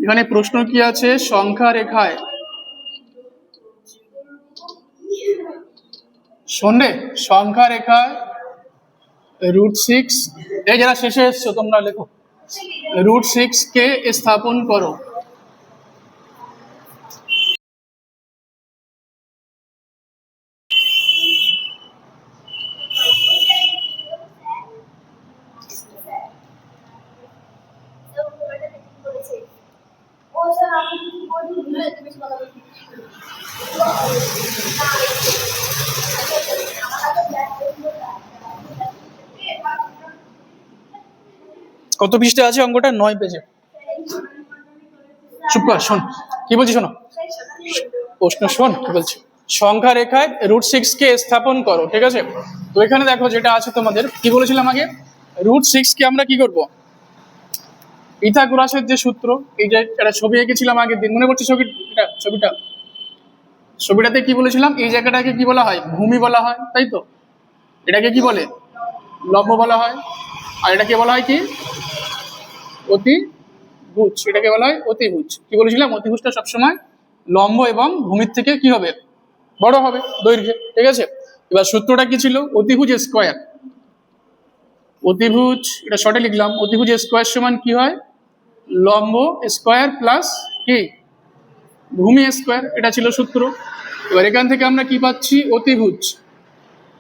এখানে প্রশ্ন কি আছে, সংখ্যা রেখায় শোনে সংখ্যা রেখায় √6, এই যারা শেষে এসছো তোমরা লেখো, √6 কে স্থাপন করো। কত পৃষ্ঠা আছে অঙ্কটা? 9 পেজে। চুপ কর, শোন কি বলছি, শোনো প্রশ্ন শোন কি বলছি। সংখ্যা রেখায় √6 কে স্থাপন করো, ঠিক আছে। তো এখানে দেখো যেটা আছে তোমাদের, কি বলেছিলাম আগে, √6 কে আমরা কি করব, পিথাগোরাসের যে সূত্র, এই যে একটা ছবি এঁকেছিলাম আগের দিন, মনে পড়ছে ছবিটাতে কি বলেছিলাম, এই জায়গাটাকে কি বলা হয়, ভূমি বলা হয়, তাই তো। এটাকে কি বলে, লম্ব বলা হয়। আর এটাকে বলা হয় কি, অতিভুজ। এটাকে বলা হয় অতিভুজ। কি বলেছিলাম, অতিভুজটা সবসময় লম্ব এবং ভূমির থেকে কি হবে, বড় হবে দৈর্ঘ্যে, ঠিক আছে। এবার সূত্রটা কি ছিল, অতিভুজ স্কয়ার, অতিভুজ, এটা শর্টে লিখলাম, অতিভুজ স্কয়ার সমান কি হয়, লম্ব স্কয়ার প্লাস কি ভূমি স্কয়ার, এটা ছিল সূত্র। এবার এখান থেকে আমরা কি পাচ্ছি, অতিভুজ।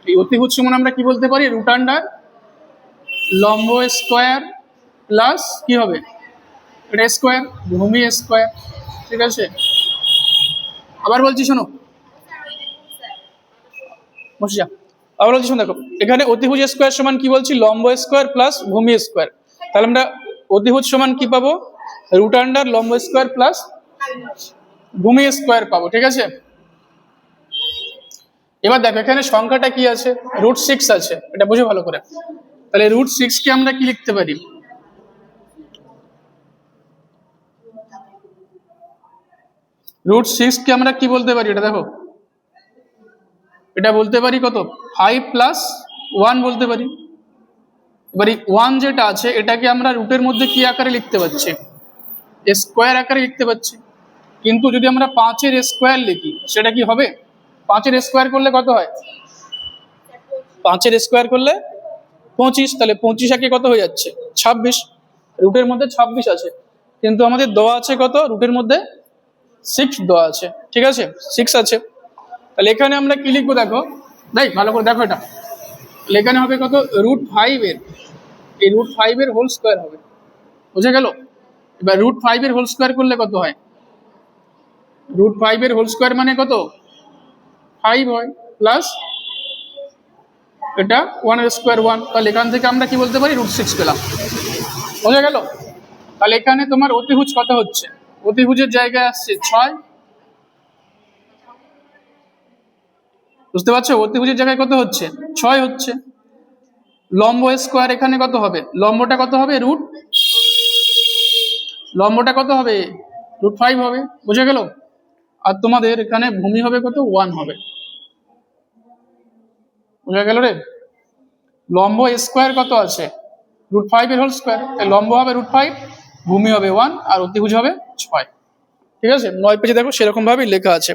এই অতিভুজ সমান আমরা কি বলতে পারি, √, লম্ব স্কয়ার প্লাস কি হবে, এটা স্কয়ার, ভূমি স্কয়ার, ঠিক আছে। আবার বলছি শোনো, বসে যা। আবার বলছি শোনো, দেখো এখানে অতিভুজ স্কয়ার সমান কি বলছি, লম্ব স্কয়ার প্লাস ভূমি স্কয়ার। তাহলে আমরা অতিভুজ সমান কি পাবো, √, লম্ব স্কয়ার প্লাস ভূমি স্কয়ার পাবো, ঠিক আছে। এবার দেখো এখানে সংখ্যাটা কি আছে, √6 আছে, এটা বুঝে ভালো করে। তাহলে √6 কে আমরা কি লিখতে পারি, √6 কে আমরা কি বলতে পারি, এটা দেখো, এটা বলতে পারি কত, 5 + 1 বলতে পারি। এবার এই 1 যেটা আছে এটাকে আমরা রুটের মধ্যে কি আকারে লিখতে পাচ্ছি, স্কোয়ার আকারে লিখতে পাচ্ছি। কিন্তু যদি আমরা 5-এর স্কোয়ার লিখি সেটা কি হবে, 5-এর স্কোয়ার করলে কত হয়, 5-এর স্কোয়ার করলে 25, তাহলে 25 একে কত হয়ে যাচ্ছে, 26। রুটের মধ্যে 26 আছে, কিন্তু আমাদের দেওয়া আছে কত, রুটের মধ্যে 6 দেওয়া আছে, ঠিক আছে, 6 আছে। তাহলে এখানে আমরা কি লিখবো, দেখো ভালো করে দেখো, এটা এখানে হবে কত, √5 এর, এই √5 এর হোল স্কোয়ার হবে, বুঝে গেল। এবার √5 এর হোল স্কোয়ার করলে কত হয়, √5 এর হোল স্কোয়ার মানে কত, 5 হয়, প্লাস এটা 1 এর স্কোয়ার 1। তাহলে এখান থেকে আমরা কি বলতে পারি, √6 পেলাম, বুঝে গেল। তাহলে এখানে তোমার অতিভুজ কত হচ্ছে, অতিভুজের জায়গায় আসছে 6, বুঝতে পারছো, অতিভুজের জায়গায় কত হচ্ছে, 6 হচ্ছে। লম্ব স্কোয়ার এখানে কত হবে, লম্বটা কত হবে, লম্বটা কত হবে, √5 হবে, বুঝে গেল। আর তোমাদের এখানে ভূমি হবে কত, 1 হবে, বুঝে গেল রে। লম্ব স্কোয়ার কত আছে, √5 এর হোল স্কোয়ার, তাই লম্ব হবে √5, ভূমি হবে 1, আর অতিভুজ হবে 6, ঠিক আছে। 9 পেজে দেখো সেরকম ভাবেই লেখা আছে।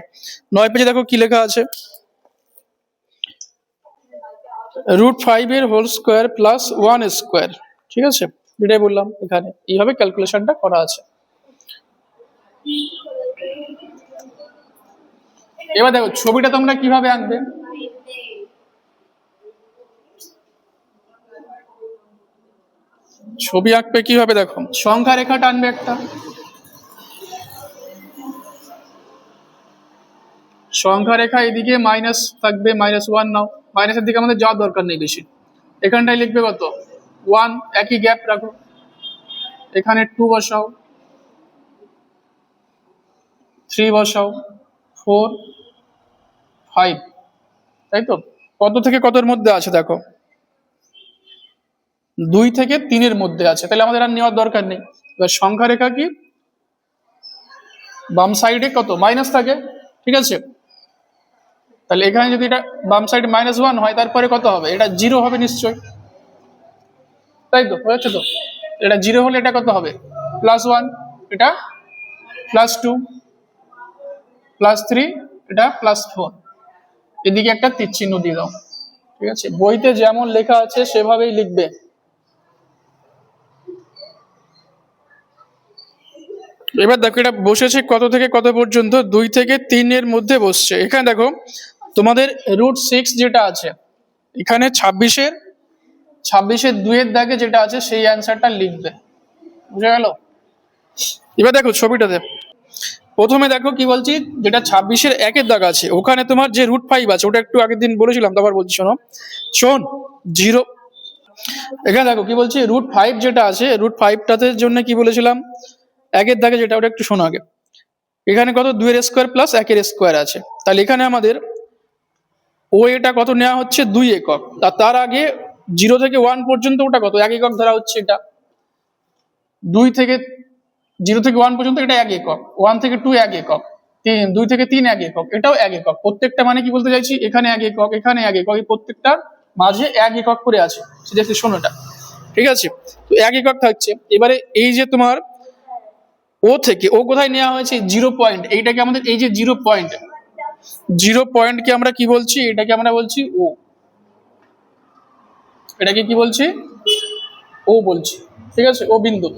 9 পেজে দেখো কি লেখা আছে, √5 এর হোল স্কোয়ার প্লাস 1 স্কোয়ার, ঠিক আছে। এটাই বললাম, এখানে এইভাবে ক্যালকুলেশনটা করা আছে। এবার দেখো ছবিটা তোমরা কিভাবে আঁকবে, ছবি আঁকবে কিভাবে, দেখো সংখ্যা রেখা টানবে একটা, সংখ্যা রেখা এদিকে মাইনাস থাকবে, -1 নাও, মাইনাসের দিকে আমাদের যাওয়ার দরকার নেই বেশি। এখানটায় লিখবে কত, 1, একই গ্যাপ রাখো, এখানে 2 বসাও, 3 বসাও, 4, 5, তাই তো। কত থেকে কতর মধ্যে আছে দেখো, 2 থেকে 3-এর মধ্যে আছে, তাহলে আমাদের আর নেওয়ার দরকার নেই। এবার সংখ্যা রেখা কি, বাম সাইডে কত মাইনাস থাকে, ঠিক আছে। তাহলে এখানে যদি এটা বাম সাইডে -1 হয়, তারপরে কত হবে, এটা 0 হবে নিশ্চয়ই, তাই তো, হয়েছে তো। এটা 0 হলে এটা কত হবে, +1, এটা +2, +3, এটা +4। এদিকে একটা তীর চিহ্ন দিয়ে দাও, ঠিক আছে? বইতে যেমন লেখা আছে সেভাবেই লিখবে। এবার দেখো এটা বসেছে কত থেকে কত পর্যন্ত, 2 থেকে 3 এর মধ্যে বসছে। এখানে দেখো তোমাদের √6 যেটা আছে, এখানে 26-এর 2 এর দাগে যেটা আছে সেই অ্যান্সারটা লিখবে, বুঝে গেল? এবার দেখো ছবিটাতে প্রথমে দেখো কি বলছি, যেটা 26-এর 1 এর দাগ আছে ওখানে তোমার যে √5 আছে, ওটা একটু আগের দিন বলেছিলাম, তারপর বলছি শোন 0। এখানে দেখো কি বলছি, √5 যেটা আছে, √5টাতে জন্য কি বলেছিলাম, 1 এর দাগে যেটা, ওটা একটু শোনো আগে। এখানে কত 2 এর স্কোয়ার প্লাস 1 এর স্কোয়ার আছে, তাহলে এখানে আমাদের ও এটা কত নেওয়া হচ্ছে, 2 একক। আর তার আগে 0 থেকে 1 পর্যন্ত ওটা কত, 1 একক ধরা হচ্ছে। এটা 2 থেকে 0 থেকে 1 পর্যন্ত এটা 1 একক, 1 থেকে 2 1 একক, 2 থেকে 3 1 একক, এটাও 1 একক। প্রত্যেকটা মানে কি বলতে চাইছি, এখানে 1 একক, এখানে 1 একক, এই প্রত্যেকটার মাঝে 1 একক করে আছে, সেটা শোনো এটা, ঠিক আছে? তো 1 একক থাকছে। এবারে এই যে তোমার ও থেকে ও কোথায় নেওয়া হয়েছে, 0 পয়েন্ট, এইটাকে আমাদের এই যে 0 পয়েন্টকে আমরা কি বলছি, এটাকে আমরা বলছি ও, এটাকে কি বলছি, ও বলছি, ঠিক আছে? ও বিন্দু।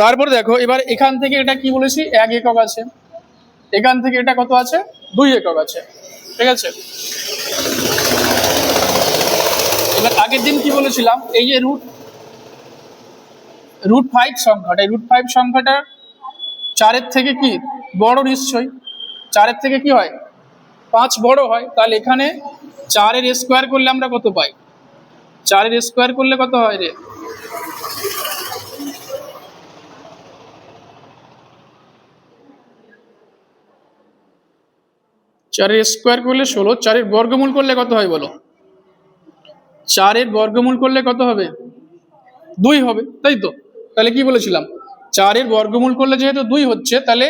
তারপরে দেখো এবার এখান থেকে এটা কি বলেছি, 1 একক আছে, এখান থেকে এটা কত আছে, 2 একক আছে, ঠিক আছে? এবার আগের দিন কি বলেছিলাম, এই যে √5 সংখ্যাটা, এই √5 সংখ্যাটা 4-এর থেকে কি বড়, নিশ্চয়ই 4-এর থেকে কি হয়, 5 বড় হয়। তাহলে এখানে 4-এর স্কোয়ার করলে আমরা কত পাই, 4-এর স্কোয়ার করলে কত হয় রে, 4-এর স্কোয়ার করলে 16, 4-এর বর্গমূল করলে কত হয় বলো, 4-এর বর্গমূল করলে কত হবে, 2 হবে, তাই তো? তাহলে কি বলেছিলাম, 4-এর বর্গমূল করলে যেহেতু 2 হচ্ছে, তাহলে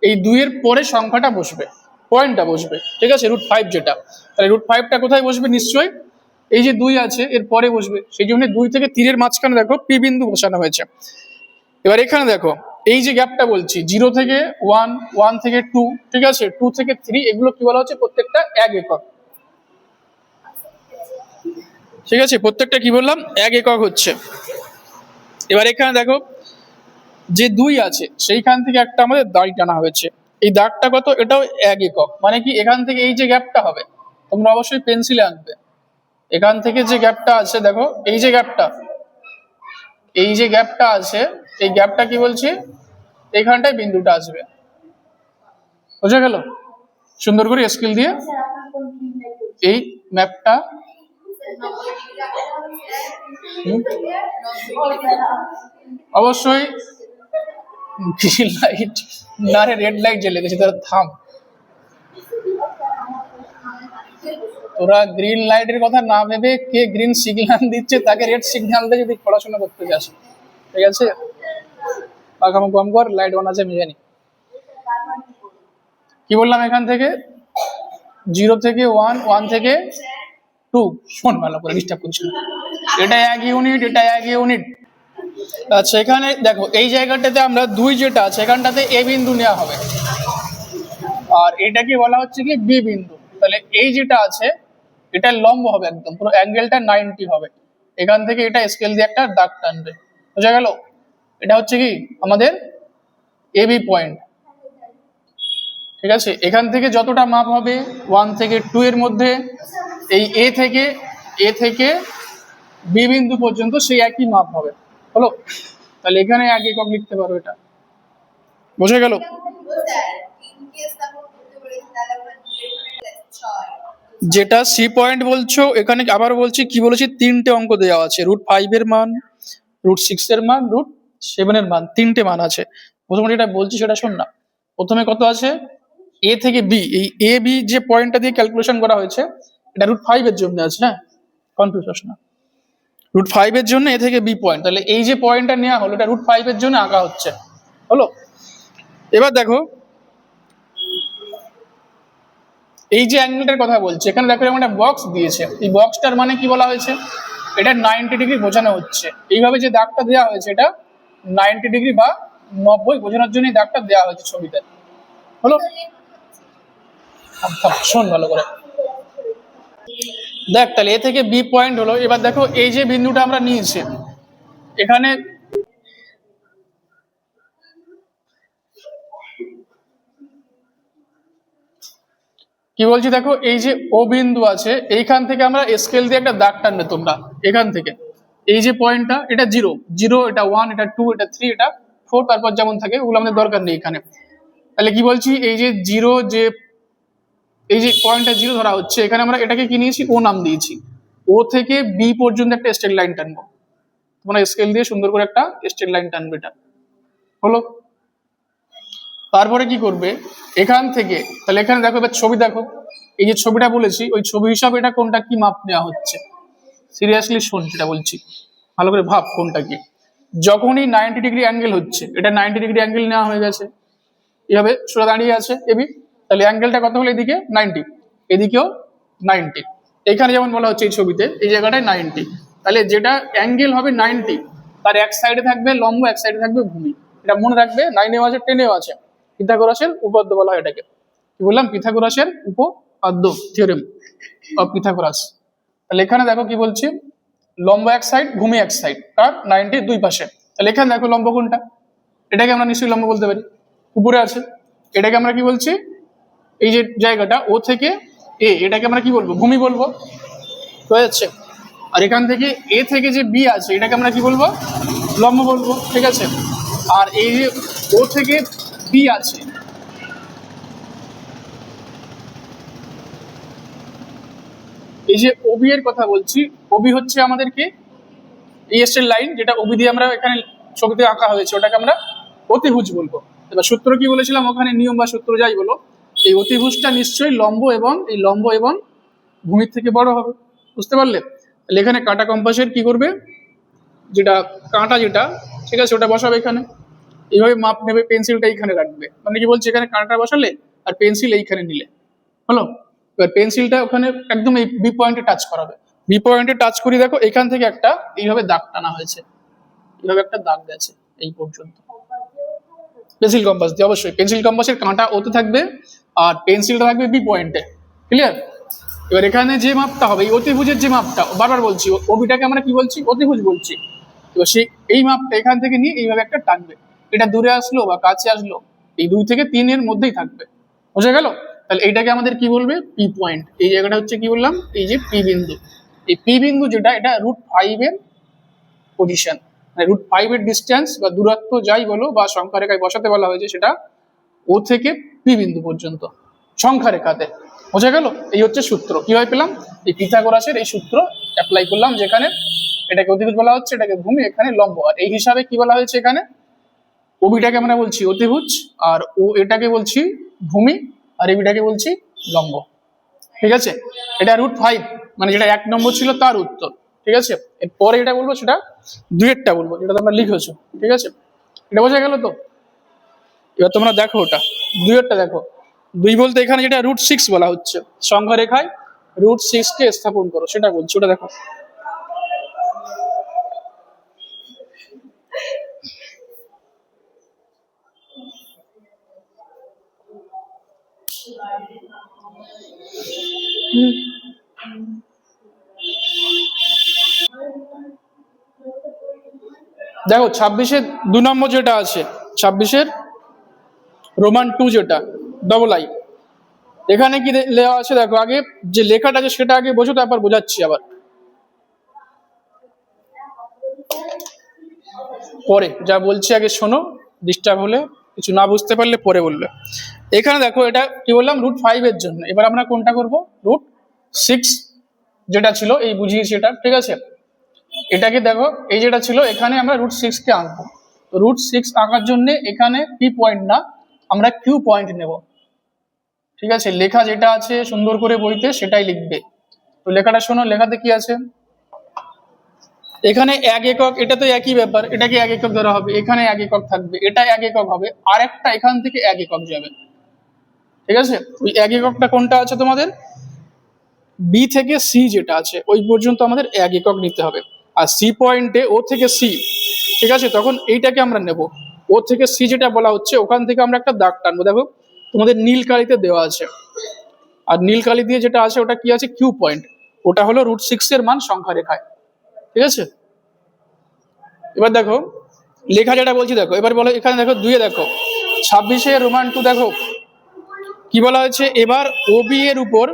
এই 2 এর পরে সংখ্যাটা বসবে, পয়েন্টটা বসবে, ঠিক আছে? √5 যেটা, তাহলে √5টা কোথায় বসবে, নিশ্চয়ই এই যে 2 আছে এর পরে বসবে। সেই জন্য 2 থেকে 3 এর মাঝখানে দেখো পি বিন্দু বসানো হয়েছে। এবার এখানে দেখো এই যে গ্যাপটা বলছি, 0 থেকে 1, 1 থেকে 2, ঠিক আছে, 2 থেকে 3, এগুলো কি বলা হচ্ছে, প্রত্যেকটা 1 একক, ঠিক আছে? প্রত্যেকটা কি বললাম, 1 একক হচ্ছে। এবার এখানে দেখো যে 2 আছে সেইখান থেকে একটা আমাদের দাগ টানা হয়েছে, এই দাগটা কত, এটাও 1 একক। মানে কি, এখান থেকে এই যে গ্যাপটা হবে, তোমরা অবশ্যই পেন্সিলে আঁকবে, এখান থেকে যে গ্যাপটা আছে দেখো, এই যে গ্যাপটা, এই যে গ্যাপটা আছে, এই গ্যাপটা কি বলছি, এইখানটায় বিন্দুটা আসবে, বোঝা গেল? সুন্দর করে স্কেল দিয়ে এই ম্যাপটা, অবশ্যই গ্রিন লাইট না রে, রেড লাইট জ্বলে গেছে, তারা থাম। তোরা গ্রিন লাইটের কথা না ভেবে কে গ্রিন সিগন্যাল দিচ্ছে তাকে রেড সিগন্যাল দিয়ে যদি পড়াশোনা করতে যাস, ঠিক আছে? পাকামো কম কর, লাইট অন আছে আমি জানি। কি বললাম, এখান থেকে 0 থেকে 1, 1 থেকে 2, শোন ভালো করে, ডিস্টার্ব করছি না, এটা 1 ইউনিট, এটা 1 ইউনিট। আচ্ছা এখানে দেখো এই জায়গাটাতে আমরা 2 যেটা আছে এখানটাতে এ বিন্দু নেওয়া হবে, আর এটাকে বলা হচ্ছে কি বি বিন্দু। তাহলে এই যেটা আছে এটা লম্ব হবে, একদম পুরো অ্যাঙ্গেলটা 90 হবে। এখান থেকে এটা স্কেল দিয়ে একটা দাগ টানবে, বোঝা গেল? এটা হচ্ছে কি আমাদের এবি পয়েন্ট, ঠিক আছে? এখান থেকে যতটা মাপ হবে 1 থেকে 2 এর মধ্যে, এই এ থেকে বি বিন্দু পর্যন্ত সেই একই মাপ হবে, হলো? তাহলে এখানে 1 একক লিখতে পারো, এটা বোঝা গেল? যেটা সি পয়েন্ট বলছো, এখানে আবার বলছি কি বলেছি, 3টে অঙ্ক দেওয়া আছে, √5 এর মান, √6 এর মান, √7 এর মান, 3টে মান আছে। প্রথমে যেটা বলছি সেটা শোন না। প্রথমে কত আছে, এ থেকে বি, এই এ বি যে পয়েন্টটা দিয়ে ক্যালকুলেশন করা হয়েছে এটা √5 এর জন্য আছে, হ্যাঁ কনফিউজ হোস না, √5 এর জন্য এ থেকে বি পয়েন্ট। তাহলে এই যে পয়েন্টটা নেওয়া হলো এটা √5 এর জন্য আঁকা হচ্ছে, হলো? এবার দেখো এই যে অ্যাঙ্গেলটার কথা বলছে, এখানে দেখো এরকম একটা বক্স দিয়েছে, এই বক্সটার মানে কি বলা হয়েছে, এটা 90 ডিগ্রি বোঝানো হচ্ছে। এইভাবে যে দাগটা দেওয়া হয়েছে এটা 90 ডিগ্রি বা 90 বোঝানোর জন্য দাগটা দেওয়া হয়েছে ছবিতে। হলো? আচ্ছা শোন ভালো করে দেখ, তাহলে এ থেকে বি পয়েন্ট হলো। এবার দেখো এই যে বিন্দুটা আমরা নিয়েছি এখানে, কি বলছি দেখো, এই যে ও বিন্দু আছে এইখান থেকে আমরা স্কেল দিয়ে একটা দাগ টানবে তোমরা এখান থেকে। এই যে পয়েন্টটা এটা 0, 0, এটা 1, এটা 2, এটা 3, এটা 4, তারপর যেমন থাকে ওগুলো আমাদের দরকার নেই এখানে। তাহলে কি বলছি, এই যে 0, যে এই যে পয়েন্টটা 0 ধরা হচ্ছে, এখানে আমরা এটাকে কি নিয়েছি, ও নাম দিয়েছি। ও থেকে বি পর্যন্ত একটা স্ট্রেট লাইন টানবো। তোমরা স্কেল দিয়ে সুন্দর করে একটা স্ট্রেট লাইন টানবে, এটা হলো। তারপরে কি করবে এখান থেকে, তাহলে এখানে দেখো এবার ছবি দেখো, এই যে ছবিটা বলেছি ওই ছবি হিসাবে এটা কোনটা কি মাপ নেওয়া হচ্ছে, সিরিয়াসলি শোন যেটা বলছি, ভালো করে ভাব কোনটা কি। যখনই 90 ডিগ্রি অ্যাঙ্গেল হচ্ছে, এটা 90 ডিগ্রি অ্যাঙ্গেল নেওয়া হয়ে গেছে, এভাবে সোজা দাঁড়িয়ে আছে এবি, তাহলে অ্যাঙ্গেলটা কত হলো, এদিকে 90, এদিকেও 90। এখানে যেমন বলা হচ্ছে এই ছবিতে এই জায়গাটায় 90, তাহলে যেটা অ্যাঙ্গেল হবে 90 তার এক সাইডে থাকবে লম্ব, এক সাইডে থাকবে ভূমি। এটা মনে রাখবে, 9এও আছে 10এও আছে। পিথাগোরাসের উপপাদ্য বলা হয় এটাকে। কি বললাম, পিথাগোরাসের উপপাদ্য, থিওরেম অফ পিথাগোরাস। তাহলে এখানে দেখো কি বলছি, লম্ব এক সাইড ভূমি এক সাইড, তার 90 দুই পাশে। তাহলে এখানে দেখো লম্ব কোনটা, এটাকে আমরা নিশ্চয়ই লম্ব বলতে পারি, উপরে আছে। এটাকে আমরা কি বলছি, এই যে জায়গাটা ও থেকে এ, এটাকে আমরা কি বলবো, ভূমি বলবো, হয়ে যাচ্ছে। আর এখান থেকে এ থেকে যে বি আছে এটাকে আমরা কি বলবো, লম্ব বলবো, ঠিক আছে। আর এই যে ও থেকে বি আছে, এই যে ওবি এর কথা বলছি, ওবি হচ্ছে আমাদেরকে এই স্ট্রেট লাইন যেটা ওবি দিয়ে আমরা এখানে ছবিতে আঁকা হয়েছে, ওটাকে আমরা অতিভুজ বলবো। এবার সূত্র কি বলেছিলাম ওখানে, নিয়ম বা সূত্র যাই বলো, এই অতিভুজটা নিশ্চয়ই লম্ব এবং এই লম্ব এবং ভূমির থেকে বড় হবে, বুঝতে পারলে। তাহলে এখানে কাঁটা কম্পাসের কি করবে, যেটা কাঁটা যেটা, ঠিক আছে, ওটা বসাবে এখানে, এইভাবে মাপ নেবে, পেন্সিলটা এইখানে রাখবে, মানে কি বলছে এখানে কাঁটা বসালে আর পেন্সিল এইখানে নিলে, হলো। এবার পেন্সিলটা ওখানে একদম এই বি পয়েন্টে টাচ করাবে, বি পয়েন্টে টাচ করি, দেখো এখান থেকে একটা এইভাবে দাগ টানা হয়েছে, এইভাবে একটা দাগ গেছে এই পর্যন্ত, পেন্সিল কম্পাস দিয়ে। অবশ্যই পেন্সিল কম্পাসের কাঁটা ওতে থাকবে আর পেন্সিলটা থাকবে বি পয়েন্টে, ক্লিয়ার। এবার এখানে যে মাপটা হবে, এই অতিভুজের যে মাপটা, বারবার বলছি ওবিটাকে আমরা কি বলছি, অতিভুজ বলছি। এবার সেই এই মাপটা এখান থেকে নিয়ে এইভাবে একটা টানবে, এটা দূরে আসলো বা কাছে আসলো এই 2 থেকে 3 এর মধ্যেই থাকবে, বুঝা গেল। তাহলে এইটাকে আমাদের কি বলবে, পি পয়েন্ট। এই জায়গাটা হচ্ছে কি বললাম, এই যে পি বিন্দু। এই পি বিন্দু যেটা, এটা √5 এর পজিশন, মানে √5 এর ডিস্টেন্স বা দূরত্ব যাই বলো বা সংখ্যা রেখায় বসাতে বলা হয়েছে, সেটা ও থেকে পি বিন্দু পর্যন্ত সংখ্যা রেখাতে, বোঝা গেল। এই হচ্ছে সূত্র, কিভাবে পেলাম, এই পিথাগোরাসের এই সূত্র অ্যাপ্লাই করলাম, যেখানে এটাকে অতিভুজ বলা হচ্ছে, এটাকে ভূমি, এখানে লম্ব। আর এই হিসাবে কি বলা হয়েছে, এখানে ওবিটাকে আমরা বলছি অতিভুজ, আর ও এটাকে বলছি ভূমি, আর এবিটাকে বলছি লম্ব, ঠিক আছে। এটা √5, মানে যেটা 1 নম্বর ছিল তার উত্তর, ঠিক আছে। এরপরে এটা বলবো সেটা 2-এরটা বলবো, যেটা তোমরা লিখেছো, ঠিক আছে। এটা বোঝা গেল তো। এবার তোমরা দেখো ওটা 2-এরটা দেখো, 2 বলতে এখানে যেটা √6 বলা হচ্ছে, সংখ্যা রেখায় √6 কে স্থাপন করো, সেটা বলছি, ওটা দেখো। দেখো 26-এর 2 নম্বর যেটা আছে, 26-এর রোমান 2 যেটা ডবল আই, এখানে কি লেখা আছে দেখো, আগে যে লেখাটা আছে সেটা আগে বোঝো, তারপর বোঝাচ্ছি আবার পরে, যা বলছি আগে শোনো, ডিস্টার্ব হলে কিছু না বুঝতে পারলে পরে বলবে। এখানে দেখো এটা কি বললাম, √5 এর জন্য। এবার আমরা কোনটা করব, √6 যেটা ছিল এই বুঝিয়েছি এটা, ঠিক আছে। এটাকে দেখো এই যেটা ছিল এখানে আমরা √6 কে আঁকবো। তো √6 আঁকার জন্য এখানে পি পয়েন্ট না, আমরা কিউ পয়েন্ট নেব, ঠিক আছে। লেখা যেটা আছে সুন্দর করে বইতে সেটাই লিখবে। তো লেখাটা শোনো, লেখাতে কি আছে, এখানে 1 একক, এটা তো একই ব্যাপার, এটাকে 1 একক ধরা হবে, এখানে 1 একক থাকবে, এটা 1 একক হবে, আর একটা এখান থেকে 1 একক যাবে, ঠিক আছে। ওই 1 এককটা কোনটা আছে তোমাদের, বি থেকে সি যেটা আছে ওই পর্যন্ত আমাদের 1 একক নিতে হবে। আর সি পয়েন্টে ও থেকে সি, ঠিক আছে, তখন এইটাকে আমরা নেব। ও থেকে সি যেটা বলা হচ্ছে ওখান থেকে আমরা একটা দাগ টানবো। দেখো তোমাদের নীল কালিতে দেওয়া আছে, আর নীল কালি দিয়ে যেটা আছে ওটা কি আছে, কিউ পয়েন্ট। ওটা হলো √6 এর মান সংখ্যা রেখায়, ঠিক আছে। এবার দেখো লেখা যেটা বলছি দেখো, এবার বলো এখানে দেখো 2 দেখো 26 রোমান 2 দেখো কি বলা হয়েছে, এবার ওবি এর উপর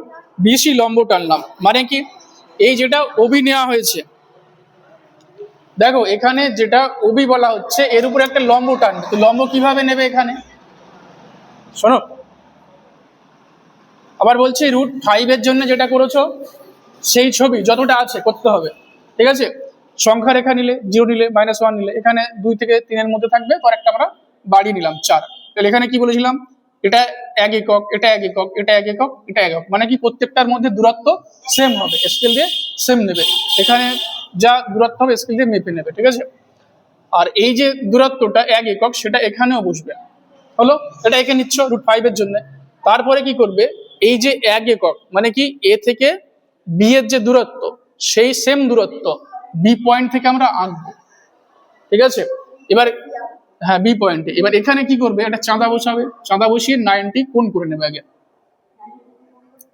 বিসি লম্ব টানলাম। মানে কি, এই যেটা ওবি নেওয়া হয়েছে, দেখো এখানে যেটা ওবি বলা হচ্ছে এর উপর একটা লম্ব টানবে। তো লম্ব কিভাবে নেবে এখানে শোনো, আবার বলছি √5 এর জন্য যেটা করেছো সেই ছবি যতটা আছে করতে হবে, ঠিক আছে। সংখ্যা রেখা নিলে, 0 নিলে, -1 নিলে, এখানে 2 থেকে 3 এর মধ্যে থাকবে, তো একটা আমরা বাড়িয়ে নিলাম 4। তাহলে এখানে কি বলেছিলাম, এটা 1 একক, এটা 1 একক, এটা 1 একক, এটা 1 একক, মানে কি প্রত্যেকটার মধ্যে দূরত্ব সেম হবে, স্কেল দিয়ে সেম নেবে। এখানে যা দূরত্ব হবে স্কেল দিয়ে মেপে নেবে, ঠিক আছে। আর এই যে দূরত্বটা 1 একক সেটা এখানেও বসবে, হলো। এটা একে নিচ্ছ √5 এর জন্য। তারপরে কি করবে, এই যে 1 একক মানে কি এ থেকে বি এর যে দূরত্ব সেই সেম দূরত্ব বি পয়েন্ট থেকে আমরা আঁকবো, ঠিক আছে। এবার হ্যাঁ বি পয়েন্টে, এবার এখানে কি করবে, একটা চাঁদা বসাবে, চাঁদা বসিয়ে 90 কোণ করে নেবে আগে,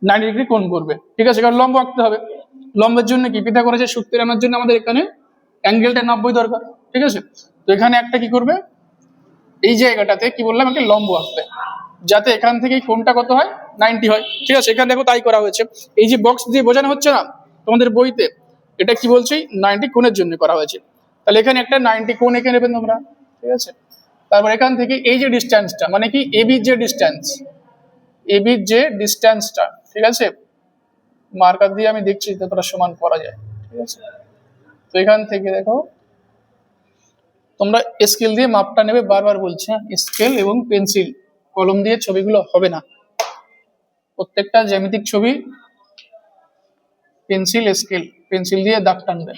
90 ডিগ্রি কোণ করবে, ঠিক আছে। কারণ লম্ব আঁকতে হবে, লম্বের জন্য কি পিথাগোরাসের সূত্র আনার জন্য আমাদের এখানে অ্যাঙ্গেলটা 90 দরকার, ঠিক আছে। তো এখানে একটা কি করবে, এই জায়গাটাতে কি বললাম একটা লম্ব আঁকবে, যাতে এখান থেকে কোণটা কত হয়, 90 হয়, ঠিক আছে। এখানে দেখো তাই করা হয়েছে, এই যে বক্স দিয়ে বোঝানো হচ্ছে না তোমাদের বইতে, এটা কি বলছি 90 কোণের জন্য করা হয়েছে। তাহলে এখানে একটা 90 কোণ এঁকে নেবেন তোমরা, ঠিক আছে। তারপর এখান থেকে এই যে ডিস্টেন্সটা মানে কি এবি যে ডিস্টেন্স, এবি যে ডিস্টেন্সটা, ঠিক আছে, মার্কার দিয়ে আমি দেখছি যতটা সমান করা যায়, ঠিক আছে। তো এখান থেকে দেখো তোমরা স্কেল দিয়ে মাপটা নেবে, বারবার বলছি, স্কেল এবং পেন্সিল, কলম দিয়ে ছবিগুলো হবে না, প্রত্যেকটা জ্যামিতিক ছবি পেন্সিল স্কেল পেন্সিল দিয়ে দাগ টানবে।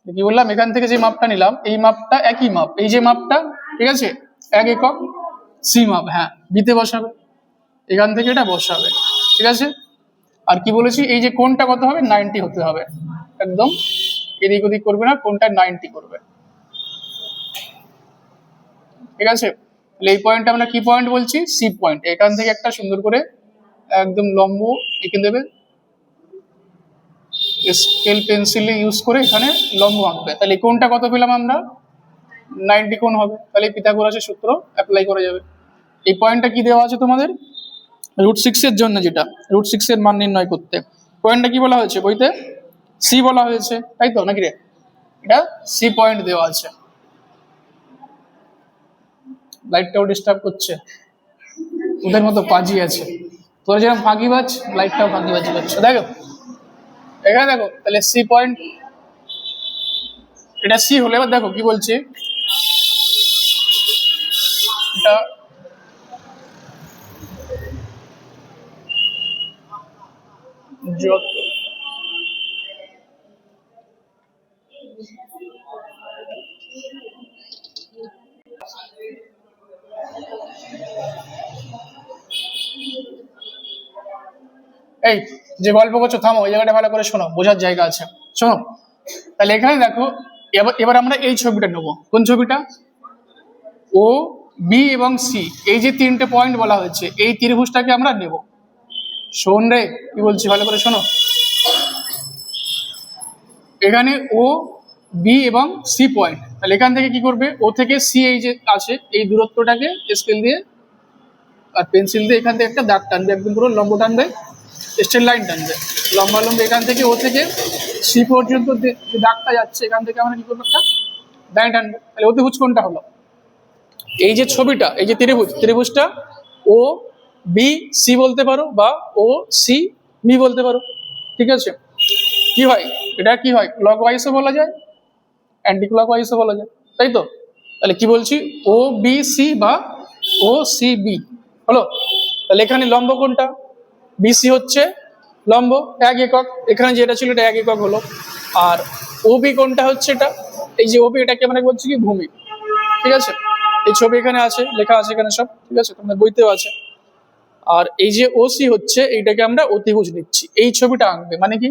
কি বললাম, এখান থেকে যে মাপটা নিলাম এই মাপটা একই মাপ, এই যে মাপটা, ঠিক আছে, 1 একক, সি মাপ, হ্যাঁ বিতে বসাবে, এখান থেকে এটা বসাবে, ঠিক আছে। আর কি বলেছি, এই যে কোণটা কত হবে, 90 হতে হবে, একদম এদিক ওদিক করবে না, কোণটা 90 করবে, ঠিক আছে। তাহলে এই পয়েন্ট আমরা কি পয়েন্ট বলছি, সি পয়েন্ট। এখান থেকে একটা সুন্দর করে একদম লম্ব এঁকে দেবে, স্কেল পেন্সিল ইউজ করে এখানে লম্ব আঁকবে। তাহলে এই কোণটা কত পেলাম আমরা, 90 কোণ হবে। তাহলে পিথাগোরাসের সূত্র অ্যাপ্লাই করা যাবে। এই পয়েন্টটা কি দেওয়া আছে তোমাদের, √6 এর জন্য, যেটা √6 এর মান নির্ণয় করতে পয়েন্টটা কি বলা হয়েছে বইতে, সি বলা হয়েছে, তাই তো নাকি রে, এটা সি পয়েন্ট দেওয়া আছে। লাইটটাও ডিস্টার্ব করছে, ওদের মতো পাজি আছে, তোরা যেরকম ফাঁকিবাজ লাইটটাও ফাঁকিবাজি করছে। দেখো এখানে দেখো, তাহলে সি পয়েন্ট, এটা সি হলে, এবার দেখো কি বলছে, এটা যত এই যে গল্প করছো থামো, ওই জায়গাটা ভালো করে শোনো, বোঝার জায়গা আছে, শোনো। তাহলে এখানে দেখো, এবার আমরা এই ছবিটা নেবো, কোন ছবিটা, ও বি এবং সি, এই যে 3টে পয়েন্ট বলা হয়েছে এই ত্রিভুজটাকে আমরা নেব। শোন রে কি বলছি, ভালো করে শোনো। এখানে ও বি এবং সি পয়েন্ট, তাহলে এখান থেকে কি করবে, ও থেকে সি এই যে আছে এই দূরত্বটাকে স্কেল দিয়ে আর পেন্সিল দিয়ে এখান থেকে একটা দাগ টানবে, একদম পুরো লম্ব টানবে, স্ট্রেট লাইন টানবে লম্বা লম্বা, এখান থেকে ও থেকে সি পর্যন্ত যে দাগটা যাচ্ছে এখান থেকে আমরা কি করবো, একটা লাইন টানবে। তাহলে অতিভুজ কোনটা হলো, এই যে ছবিটা, এই যে ত্রিভুজটা ও বি সি বলতে পারো, বা ও সি বি বলতে পারো, ঠিক আছে। কি হয়, এটা কি হয়, ক্লকওয়াইজও বলা যায়, অ্যান্টি ক্লকওয়াইজও বলা যায়, তাই তো। তাহলে কি বলছি, ও বি সি বা ও সি বি হলো। তাহলে এখানে লম্ব কোনটা, বিসি হচ্ছে লম্ব 1 একক, এখানে যেটা ছিল এটা 1 একক হলো। আর ওবি কোনটা হচ্ছে, এটা এই যে ওবি, এটাকে আমরা বলছি কি ভূমি, ঠিক আছে। এই ছবি এখানে আছে, লেখা আছে এখানে সব, ঠিক আছে, তোমাদের বইতেও আছে। আর এই যে ওসি হচ্ছে এইটাকে আমরা অতিভুজ নিচ্ছি। এই ছবিটা আঁকবে মানে কি,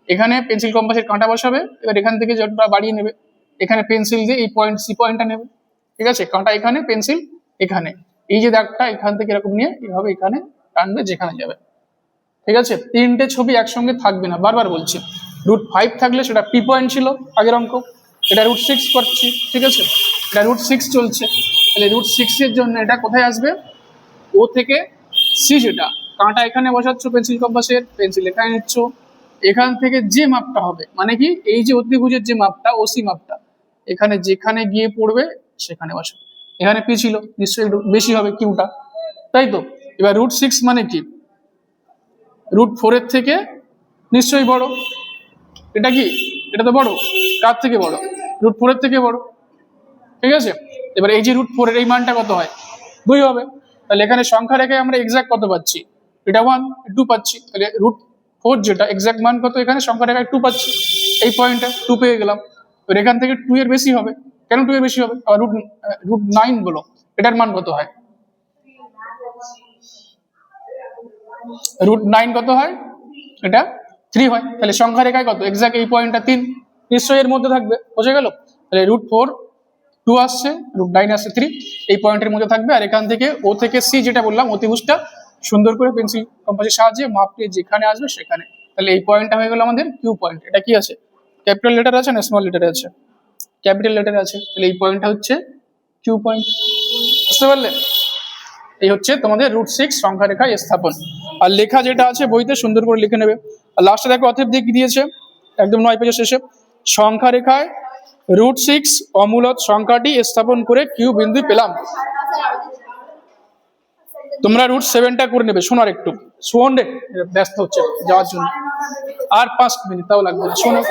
এখানে পেন্সিল কম্পাসের কাঁটা বসাবে, এবার এখান থেকে যতটা বাড়িয়ে নেবে, এখানে পেন্সিল দিয়ে এই পয়েন্ট সি পয়েন্টটা নেবে, ঠিক আছে, কাঁটা এখানে, পেন্সিল এখানে, এই যে দাগটা এখান থেকে এরকম নিয়ে এইভাবে এখানে টানবে যেখানে যাবে, ঠিক আছে। তিনটে ছবি একসঙ্গে থাকবে না, বারবার বলছি। √5 থাকলে সেটা পি পয়েন্ট ছিল আগের অঙ্ক, এটা √6 করছি, ঠিক আছে, এটা √6 চলছে, তাহলে √6 এর জন্য এটা কোথায় আসবে, ও থেকে সি, যেটা কাঁটা এখানে বসাচ্ছ পেন্সিল কম্পাসের, পেন্সিল এখানে নিচ্ছ, এখান থেকে যে মাপটা হবে মানে কি, এই যে অতিভুজের যে মাপটা, ওসি মাপটা এখানে যেখানে গিয়ে পড়বে সেখানে বসে। এখানে পি ছিল, নিশ্চয়ই একটু বেশি হবে কিউটা, তাই তো। এবার √6 মানে কি, √4 এর থেকে নিশ্চয়ই বড়, এটা কি, এটা তো বড়, কার থেকে বড়, √4 এর থেকে বড়, ঠিক আছে। এবার এই যে √4 এর এই মানটা কত হয়, 2 হবে, তাহলে এখানে সংখ্যা রেখে আমরা এক্সাক্ট কত পাচ্ছি, এটা 1 2 পাচ্ছি, তাহলে √4 যেটা এক্সাক্ট মান কত, এখানে সংখ্যা রেখায় 2 পাচ্ছি, এই পয়েন্টে 2 পেয়ে গেলাম। এবার এখান থেকে 2 এর বেশি হবে, কেন 2 এর বেশি হবে, আর √9 বলো, এটার মান কত হয়, √9 কত হয়, এটা 3 হয়, তাহলে সংখ্যা রেখায় কত এক্সাক্ট এই পয়েন্টটা 3, নিশ্চয়ই এর মধ্যে থাকবে, বোঝা গেল। তাহলে √4 2 আসছে, √9 আসছে 3, এই পয়েন্টের মধ্যে থাকবে। আর এখান থেকে ও থেকে সি যেটা বললাম অতিভুজটা সুন্দর করে পেন্সিল কম্পাসের সাহায্যে মাপকে যেখানে আসবে সেখানে, তাহলে এই পয়েন্টটা হয়ে গেল আমাদের কিউ পয়েন্ট। এটা কি আছে, ক্যাপিটাল লেটার আছে না স্মল লেটারে আছে, ক্যাপিটাল লেটারে আছে, তাহলে এই পয়েন্টটা হচ্ছে কিউ পয়েন্ট, বুঝতে পারলে। এই হচ্ছে তোমাদের √6 সংখ্যা রেখায় স্থাপন। আর লেখা যেটা আছে বইতে সুন্দর করে লিখে নেবে। আর লাস্টে দেখো অতএব দিয়ে কি দিয়েছে, একদম 9 পেজের শেষে, সংখ্যা রেখায় √6 অমূলত সংখ্যাটি স্থাপন করে কিউ বিন্দু পেলাম। তোমরা √7টা করে নেবে, শোনার একটু শোন রে, ব্যস্ত হচ্ছে যাওয়ার জন্য, আর 5 মিনিট তাও লাগবে না, শোনো।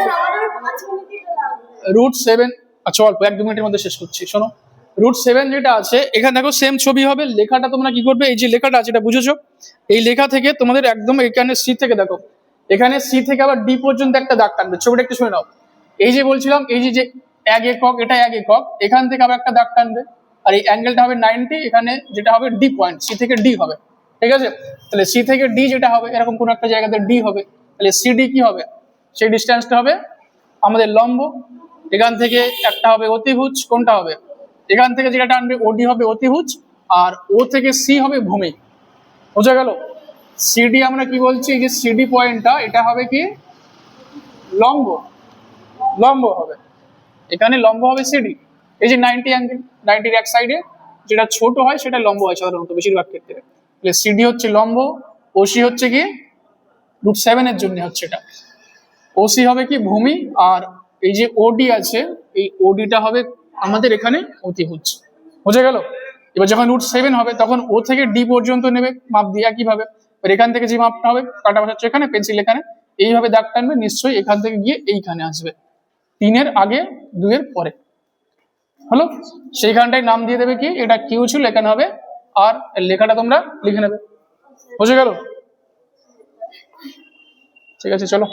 √7, আচ্ছা অল্প 1-2 মিনিটের মধ্যে শেষ করছি, শোনো। √7 যেটা আছে এখানে দেখো সেম ছবি হবে, লেখাটা তোমরা কি করবে, এই যে লেখাটা আছে এটা বুঝেছো, এই লেখা থেকে তোমাদের একদম এখানে সি থেকে দেখো, এখানে সি থেকে আবার ডি পর্যন্ত একটা দাগ টানবে, ছবিটা একটু শুনে নাও। এই যে বলছিলাম এই যে 1 একক, এটা 1 একক, এখান থেকে আবার একটা দাগ টানবে, আর এই অ্যাঙ্গেলটা হবে 90, এখানে যেটা হবে ডি পয়েন্ট, সি থেকে ডি হবে, ঠিক আছে। তাহলে সি থেকে ডি যেটা হবে এরকম কোন একটা জায়গাতে ডি হবে, তাহলে সিডি কি হবে, সেই ডিস্টেন্সটা হবে আমাদের লম্ব। এখান থেকে একটা হবে অতিভুজ, কোনটা হবে, এখান থেকে যেটা টানবে ওডি হবে অতিভুজ, আর ও থেকে সি হবে ভূমি, বোঝা গেল। সিডি আমরা কি বলছি, যে সিডি পয়েন্টটা এটা হবে কি লম্ব, লম্ব হবে, এখানে লম্ব হবে সিডি। এই যে 90 অ্যাঙ্গেল, 90-র এক সাইডে যেটা ছোট হয় সেটা লম্ব হয় সাধারণত বেশিরভাগ ক্ষেত্রে, তাহলে সিডি হচ্ছে লম্ব, ওসি হচ্ছে কি √7 এর জন্য হচ্ছে এটা, ওসি হবে কি ভূমি, আর এই যে ওডি আছে এই ওডিটা হবে আমাদের এখানে অতিভুজ, বোঝা গেল। এবার যখন √7 হবে তখন ও থেকে ডি পর্যন্ত নেবে মাপ দিয়ে একইভাবে, এখান থেকে যে মাপটা হবে কাটা বসাচ্ছে এখানে, পেন্সিল এখানে, এইভাবে দাগ টানবে, নিশ্চয়ই এখান থেকে গিয়ে এইখানে আসবে, 3 এর আগে 2 এর পরে, হলো। সেইখানটায় নাম দিয়ে দেবে কি, এটা কিউ ছিল, এখানে হবে আর, লেখাটা তোমরা লিখে নেবে, বুঝে গেল, ঠিক আছে চলো।